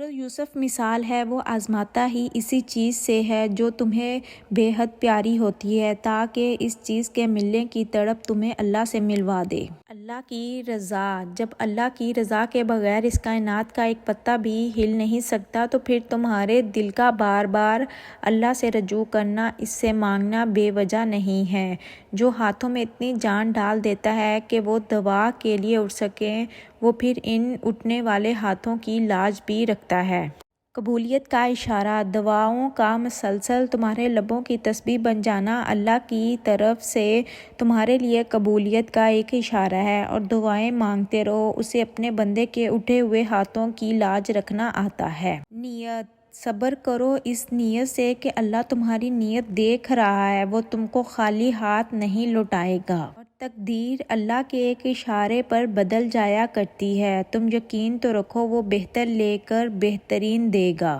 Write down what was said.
حضرت یوسف مثال ہے، وہ آزماتا ہی اسی چیز سے ہے جو تمہیں بے حد پیاری ہوتی ہے، تاکہ اس چیز کے ملنے کی تڑپ تمہیں اللہ سے ملوا دے۔ اللہ کی رضا، جب اللہ کی رضا کے بغیر اس کائنات کا ایک پتا بھی ہل نہیں سکتا، تو پھر تمہارے دل کا بار بار اللہ سے رجوع کرنا، اس سے مانگنا بے وجہ نہیں ہے۔ جو ہاتھوں میں اتنی جان ڈال دیتا ہے کہ وہ دعا کے لیے اٹھ سکیں، وہ پھر ان اٹھنے والے ہاتھوں کی لاج بھی رکھتا ہے۔ قبولیت کا اشارہ، دعاؤں کا مسلسل تمہارے لبوں کی تسبیح بن جانا اللہ کی طرف سے تمہارے لیے قبولیت کا ایک اشارہ ہے، اور دعائیں مانگتے رہو، اسے اپنے بندے کے اٹھے ہوئے ہاتھوں کی لاج رکھنا آتا ہے۔ نیت، صبر کرو اس نیت سے کہ اللہ تمہاری نیت دیکھ رہا ہے، وہ تم کو خالی ہاتھ نہیں لوٹائے گا، اور تقدیر اللہ کے ایک اشارے پر بدل جایا کرتی ہے۔ تم یقین تو رکھو، وہ بہتر لے کر بہترین دے گا۔